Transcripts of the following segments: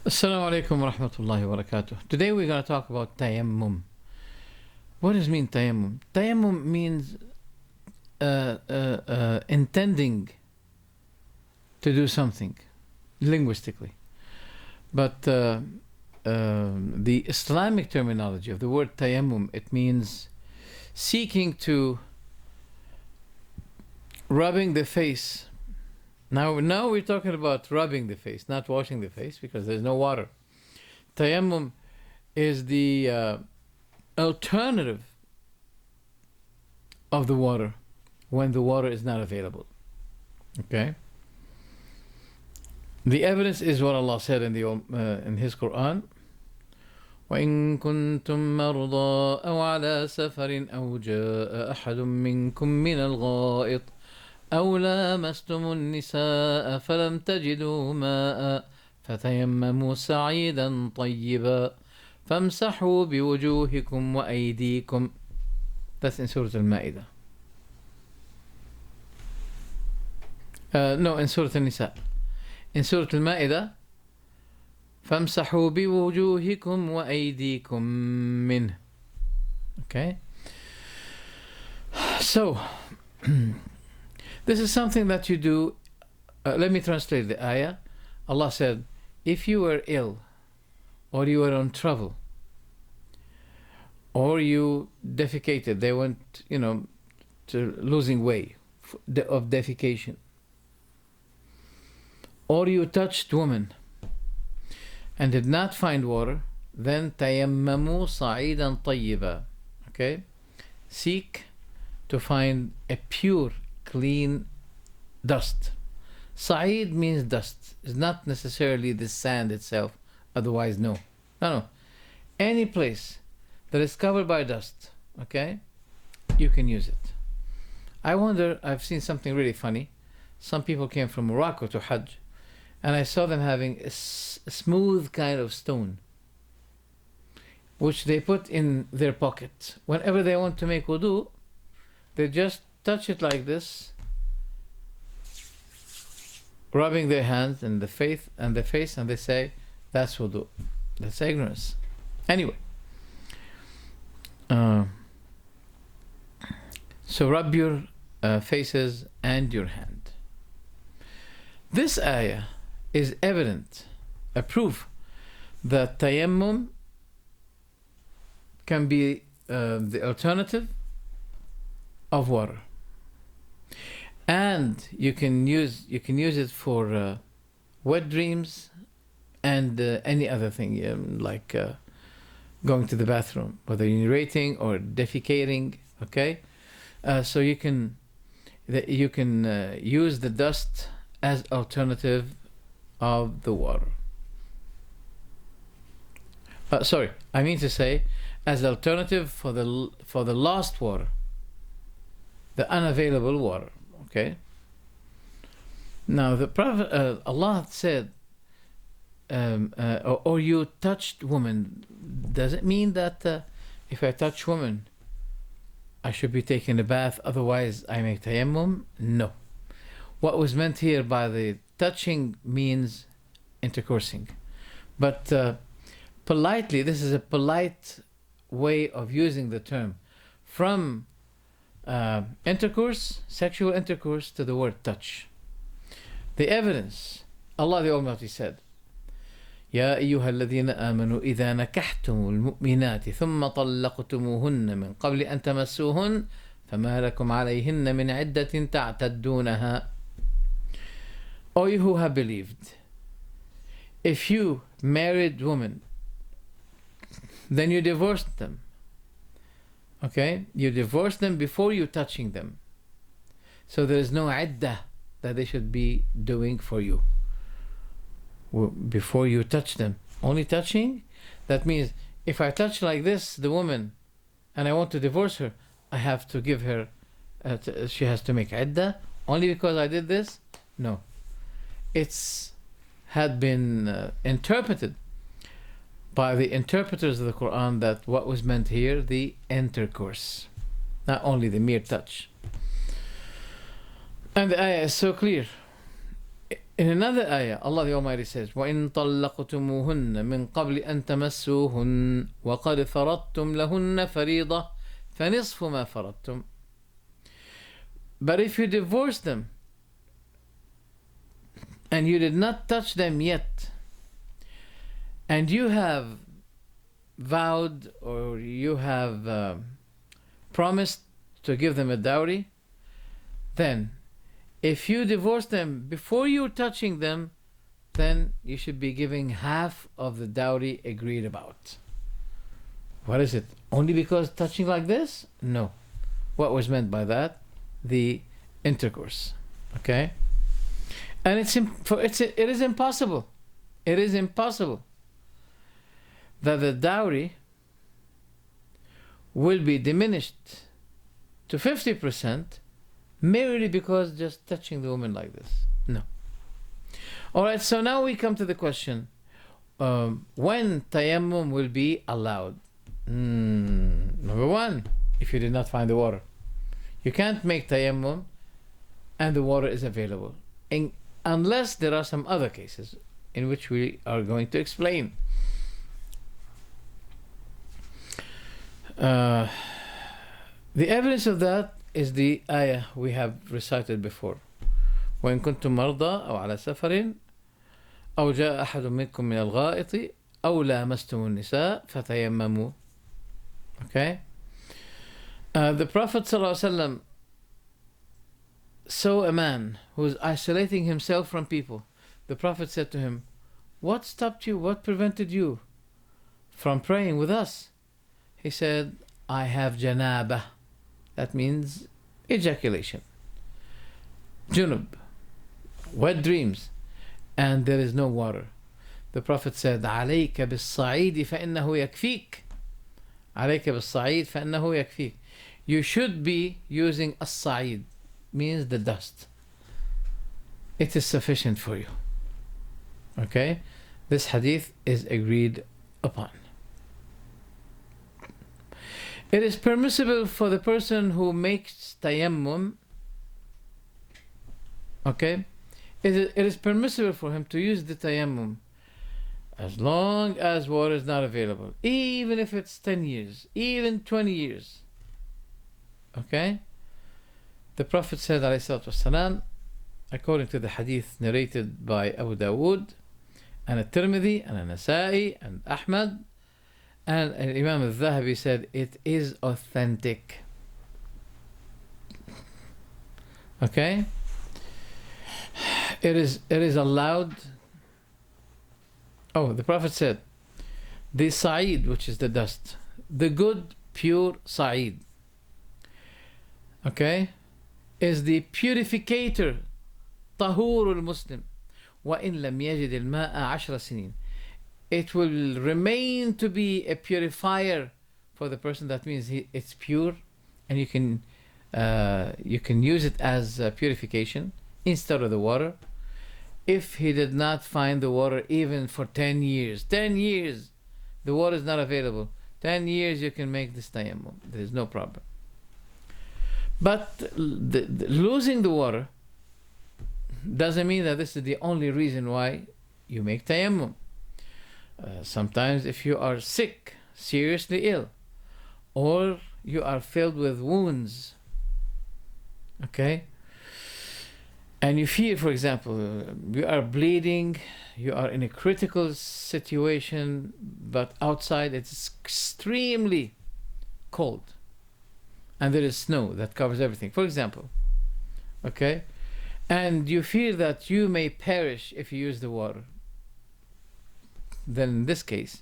Assalamu alaikum wa rahmatullahi wa barakatuh. Today we're going to talk about tayammum. What does mean tayammum? Tayammum means intending to do something linguistically. But the Islamic terminology of the word tayammum, it means seeking to rubbing the face. Now we're talking about rubbing the face, not washing the face, because there's no water. Tayammum is the alternative of the water when the water is not available. Okay. The evidence is what Allah said in His Quran. وإن كنتم مرضى أو على سفر أو جاء أحد منكم من الغائط أو لامستم النساء فلم تجدوا ماء فتيمموا سعيدا طيبا فامسحوا بوجوهكم وأيديكم. That's in Surah Al-Ma'idah. No, in Surah Al-Nisa. In Surah Al-Ma'idah, فامسحوا بوجوهكم وأيديكم منه. Okay? So, this is something that you do. Let me translate the ayah. Allah said, if you were ill, or you were on travel, or you defecated, they went, to losing way of defecation, or you touched woman and did not find water, then tayammamu sa'idan tayyiba. Okay? Seek to find a pure, clean dust. Sa'id means dust. It's not necessarily the sand itself. Otherwise, no. No. Any place that is covered by dust, okay, you can use it. I wonder, I've seen something really funny. Some people came from Morocco to Hajj, and I saw them having a smooth kind of stone, which they put in their pocket. Whenever they want to make wudu, they just touch it like this, rubbing their hands and the face, and they say, that's wudu. That's ignorance. Anyway, so rub your faces and your hand. This ayah is evident, a proof that tayammum can be the alternative of water, and you can use it for wet dreams and any other thing, like going to the bathroom, whether you're urinating or defecating. Okay, so you can use the dust as alternative of the water. Sorry, I mean to say, as alternative for the lost water, the unavailable water. Okay. Now the Prophet, Allah said, or you touched woman. Does it mean that if I touch woman, I should be taking a bath, otherwise I make tayammum? No. What was meant here by the touching means intercoursing. But politely, this is a polite way of using the term. From intercourse, sexual intercourse, to the word touch. The evidence, Allah the Almighty said, يا أيها الذين آمنوا إذا نكحتم المؤمنات ثم طلقتموهن من قبل أن تمسوهن فما لكم عليهن من عدة تعتدونها. O you who have believed, if you married women, then you divorced them. Okay? You divorced them before you touching them. So there is no iddah that they should be doing for you before you touch them. Only touching, that means if I touch like this the woman and I want to divorce her, I have to give her she has to make iddah only because I did this? No. It's had been interpreted by the interpreters of the Quran that what was meant here, the intercourse, not only the mere touch. And the ayah is so clear. In another ayah, Allah the Almighty says, وَإِن طَلَّقْتُمُوهُنَّ مِن قَبْلِ أَن تَمَسُّوهُنَّ وَقَدْ فَرَضْتُمْ لَهُنَّ فَرِيضَةً فَنِصْفُ مَا فَرَضْتُمْ. But if you divorce them and you did not touch them yet, and you have vowed or you have promised to give them a dowry, then if you divorce them before you touching them, then you should be giving half of the dowry agreed about. What is it? Only because touching like this? No. What was meant by that? The intercourse. Okay? And it is impossible. It is impossible that the dowry will be diminished to 50% merely because just touching the woman like this. No. Alright, so now we come to the question, when tayammum will be allowed? Number one, if you did not find the water. You can't make tayammum and the water is available, unless there are some other cases in which we are going to explain. The evidence of that is the ayah we have recited before. وإن كنتم مرضى أو على سفر أو جاء أحد منكم من الغائط أو لامستم النساء فتيمموا. Okay? The Prophet ﷺ saw a man who was isolating himself from people. The Prophet said to him, "What stopped you? What prevented you from praying with us?" He said, "I have janabah." That means ejaculation, junub, wet dreams, and there is no water. The Prophet said, عليك بالصعيد فإنه يكفيك. عليك بالصعيد فإنه يكفيك. You should be using as-sa'id, means the dust. It is sufficient for you. Okay? This hadith is agreed upon. It is permissible for the person who makes tayammum, okay? It is permissible for him to use the tayammum as long as water is not available, even if it's 10 years, even 20 years. Okay? The Prophet said, ﷺ, according to the hadith narrated by Abu Dawood, and At-Tirmidhi, and An-Nasa'i, and Ahmad, and Imam al-Zahabi said it is authentic. Okay? It is allowed. Oh, the Prophet said, the sa'id, which is the dust, the good, pure sa'id, okay, is the purificator, tahur al-Muslim, وَإِن لَمْ يَجِدِ الْمَاءَ عَشْرَ سِنِينَ. It will remain to be a purifier for the person. That means it's pure, and you can use it as purification instead of the water. If he did not find the water even for 10 years, 10 years, the water is not available, 10 years you can make this tayammum. There is no problem. But losing the water doesn't mean that this is the only reason why you make tayammum. Sometimes if you are sick, seriously ill, or you are filled with wounds, okay, and you feel, for example, you are bleeding, you are in a critical situation, but outside it's extremely cold, and there is snow that covers everything, for example, okay, and you feel that you may perish if you use the water, then in this case,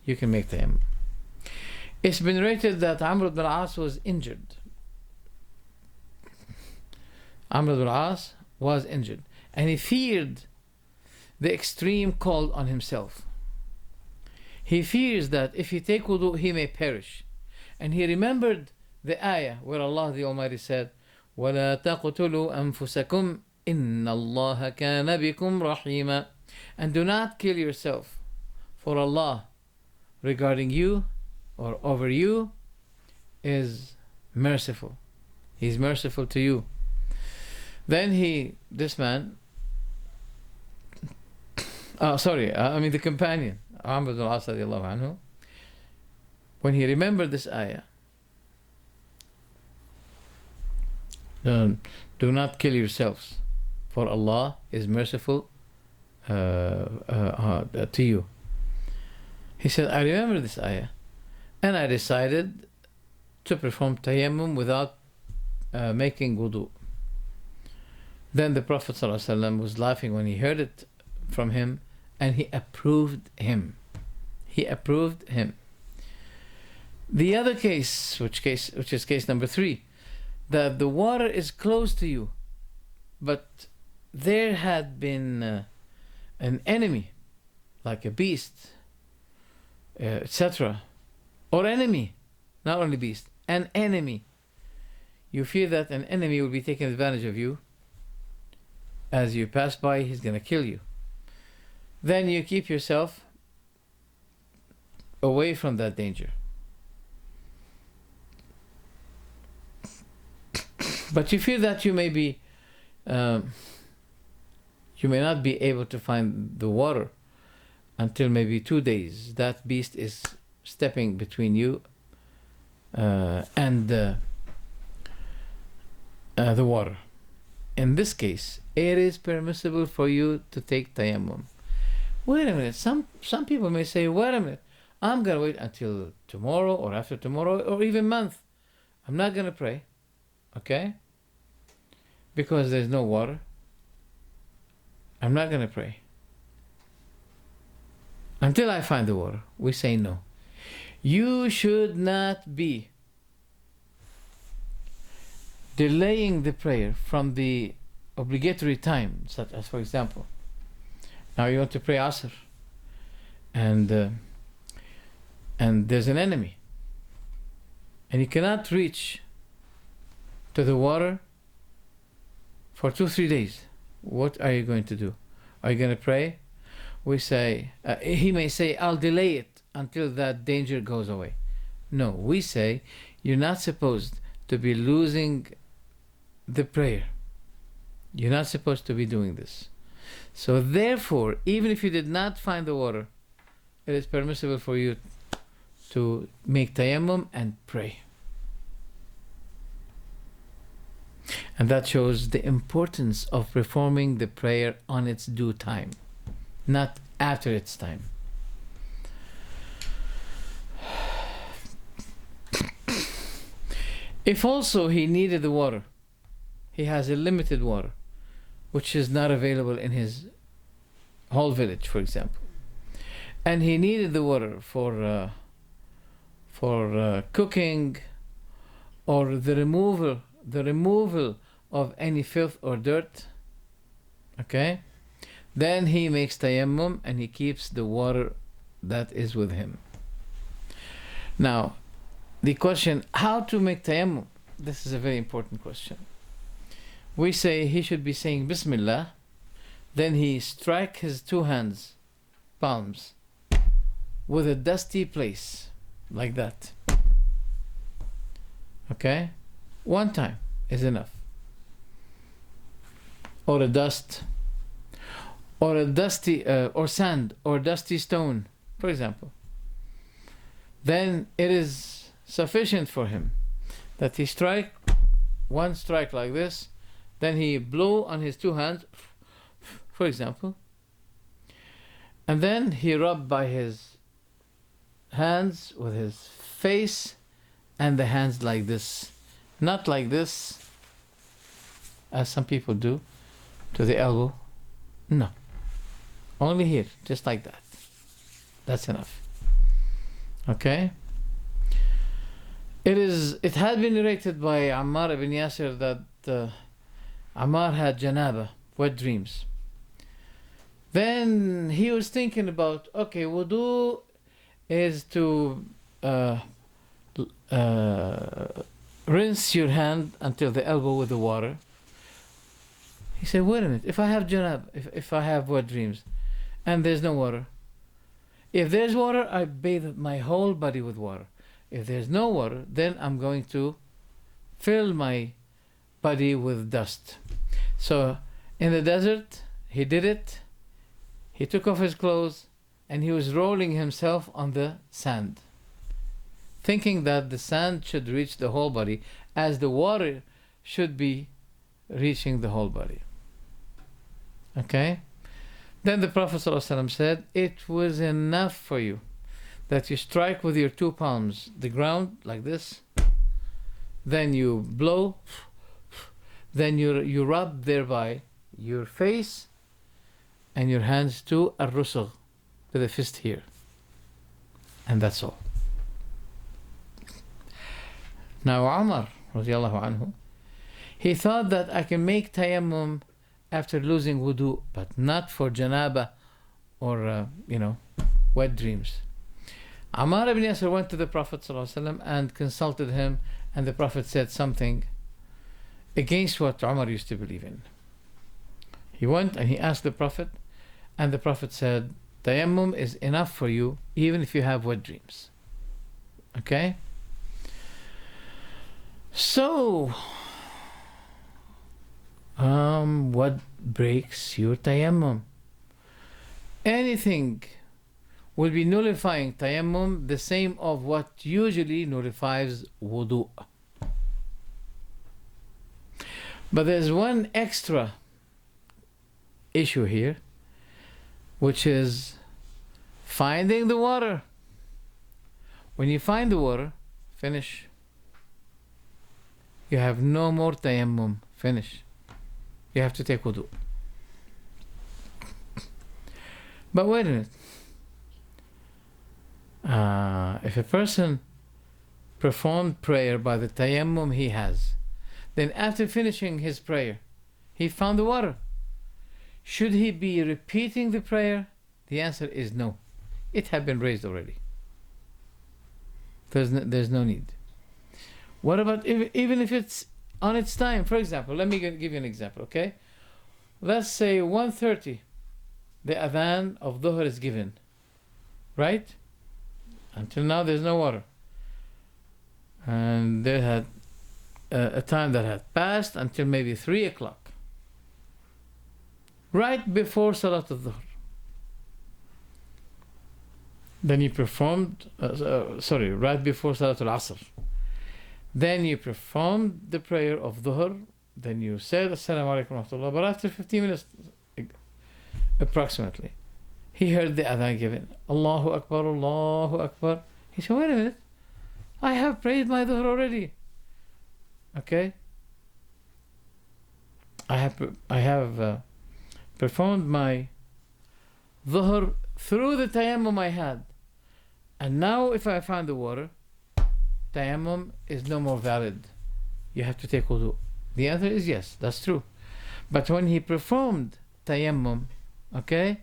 you can make tayammum. It's been rated that Amr ibn al-As was injured. Amr ibn al-As was injured, and he feared the extreme cold on himself. He fears that if he take wudu, he may perish. And he remembered the ayah where Allah the Almighty said, وَلَا تَقْتُلُوا أَنفُسَكُمْ إِنَّ اللَّهَ كَانَ بِكُمْ رَحِيمًا. And do not kill yourself, for Allah regarding you or over you is merciful. He's merciful to you. Then this man I mean the companion, Amr ibn al-As radiallahu anhu, when he remembered this ayah, do not kill yourselves, for Allah is merciful to you. He said, I remember this ayah, and I decided to perform tayammum without making wudu. Then the Prophet ﷺ was laughing when he heard it from him, and he approved him. He approved him. The other case, which is case number 3, that the water is close to you, but there had been an enemy, like a beast, etc., or enemy, not only beast, an enemy. You fear that an enemy will be taking advantage of you. As you pass by, he's going to kill you. Then you keep yourself away from that danger. But you feel that you may not be able to find the water until maybe 2 days. That beast is stepping between you and the water. In this case, it is permissible for you to take tayammum. Wait a minute. Some people may say, wait a minute, I'm going to wait until tomorrow or after tomorrow or even month. I'm not going to pray. Okay? Because there's no water. I'm not going to pray until I find the water. We say no. You should not be delaying the prayer from the obligatory time, such as, for example, now you want to pray Asr, and there's an enemy, and you cannot reach to the water for 2-3 days. What are you going to do? Are you going to pray? We say, he may say, I'll delay it until that danger goes away. No, we say, you're not supposed to be losing the prayer. You're not supposed to be doing this. So therefore, even if you did not find the water, it is permissible for you to make tayammum and pray. And that shows the importance of performing the prayer on its due time, not after its time. If also he needed the water, he has a limited water, which is not available in his whole village, for example, and he needed the water for cooking or the removal of any filth or dirt, okay, then he makes tayammum and he keeps the water that is with him. Now, the question, how to make tayammum? This is a very important question. We say he should be saying Bismillah, then he strike his 2 hands, palms, with a dusty place, like that. Okay? 1 time is enough. Or a dust, or a dusty, or sand, or dusty stone, for example. Then it is sufficient for him that he strike 1 strike like this, then he blow on his 2 hands, for example, and then he rub by his hands with his face and the hands like this, not like this as some people do to the elbow. No, only here, just like that. That's enough. Okay? It had been narrated by Ammar ibn Yasir that Ammar had janaba, wet dreams. Then he was thinking about, okay, wudu is to rinse your hand until the elbow with the water. He said, wait a minute, if I have janaba, if I have wet dreams, and there's no water, if there's water, I bathe my whole body with water. If there's no water, then I'm going to fill my body with dust. So in the desert, he did it. He took off his clothes and he was rolling himself on the sand, thinking that the sand should reach the whole body as the water should be reaching the whole body. Okay? Then the Prophet ﷺ said, it was enough for you that you strike with your two palms the ground like this, then you blow, then you rub thereby your face and your hands to ar-rusugh, to the fist here, and that's all. Now Umar radiallahu anhu, he thought that I can make tayammum after losing wudu, but not for janaba or wet dreams. Ammar ibn Yasir went to the Prophet ﷺ and consulted him, and the Prophet said something against what Umar used to believe in. He went and he asked the Prophet, and the Prophet said, tayammum is enough for you even if you have wet dreams. Okay? So, what breaks your tayammum? Anything will be nullifying tayammum, the same of what usually nullifies wudu. But there's one extra issue here, which is finding the water. When you find the water, finish. You have no more tayammum. Finish. You have to take wudu. But wait a minute. If a person performed prayer by the tayammum he has, then after finishing his prayer, he found the water. Should he be repeating the prayer? The answer is no. It had been raised already. There's no need. What about even if it's on its time? For example, let me give you an example, okay? Let's say 1:30, the adhan of dhuhr is given, right? Until now there's no water. And there had a time that had passed until maybe 3 o'clock. Right before Salat al-Dhuhr. Then you performed, right before Salat al-Asr. Then you performed the prayer of Dhuhr. Then you said, Assalamu alaikum wa rahmatullah. But after 15 minutes, approximately, he heard the adhan given. Allahu Akbar, Allahu Akbar. He said, wait a minute. I have prayed my Dhuhr already. Okay? I have performed my Dhuhr through the tayammum I had. And now if I find the water, tayammum is no more valid. You have to take wudu. The answer is yes, that's true. But when he performed tayammum, okay,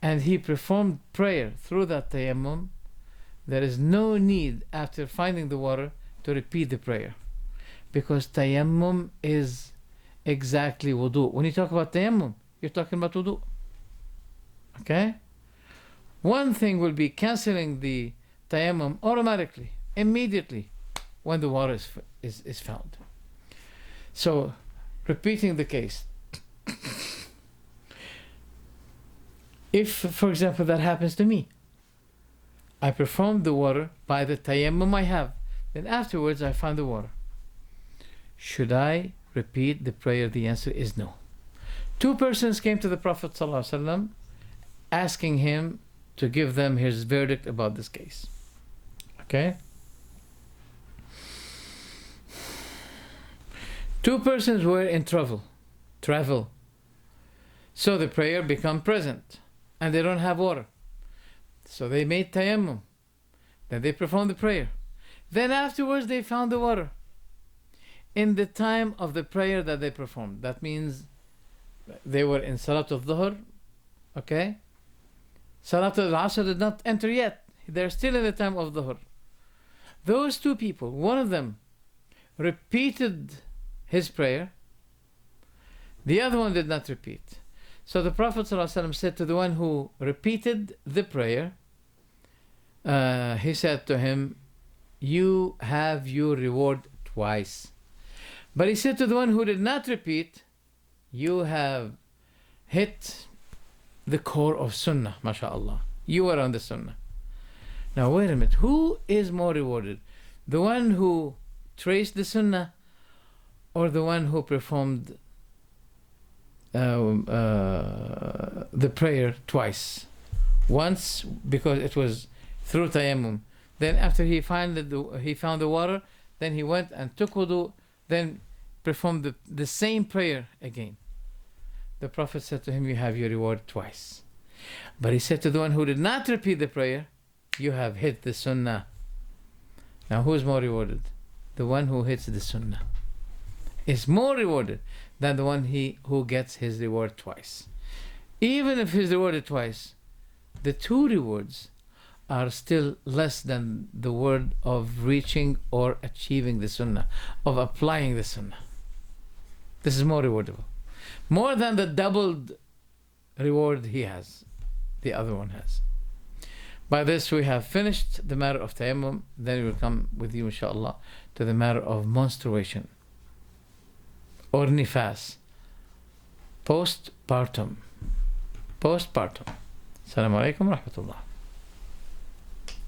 and he performed prayer through that tayammum, there is no need after finding the water to repeat the prayer, because tayammum is exactly wudu. When you talk about tayammum, you're talking about wudu. Okay? One thing will be cancelling the tayammum automatically, immediately, when the water is found. So, repeating the case. If, for example, that happens to me, I performed the water by the tayammum I have, then afterwards I found the water. Should I repeat the prayer? The answer is no. 2 persons came to the Prophet ﷺ asking him to give them his verdict about this case. Okay? 2 persons were in travel. So the prayer become present and they don't have water. So they made tayammum. Then they performed the prayer. Then afterwards they found the water. In the time of the prayer that they performed. That means they were in Salat al-Dhuhr. Okay? Salat al-Asr did not enter yet. They're still in the time of Dhuhr. Those 2 people, one of them repeated his prayer. The other one did not repeat. So the Prophet ﷺ said to the one who repeated the prayer, he said to him, you have your reward twice. But he said to the one who did not repeat, you have hit the core of Sunnah, mashallah. You are on the Sunnah. Now wait a minute, who is more rewarded? The one who traced the Sunnah, or the one who performed the prayer twice? Once because it was through tayammum. Then after he found the water, then he went and took wudu, then performed the same prayer again. The Prophet said to him, you have your reward twice. But he said to the one who did not repeat the prayer, you have hit the Sunnah. Now who is more rewarded? The one who hits the Sunnah is more rewarded than the one who gets his reward twice. Even if he's rewarded twice, the two rewards are still less than the word of reaching or achieving the Sunnah, of applying the Sunnah. This is more rewardable. More than the doubled reward the other one has. By this we have finished the matter of tayammum. Then we will come with you, inshallah, to the matter of menstruation or nifas, postpartum. Assalamu alaikum wa rahmatullah.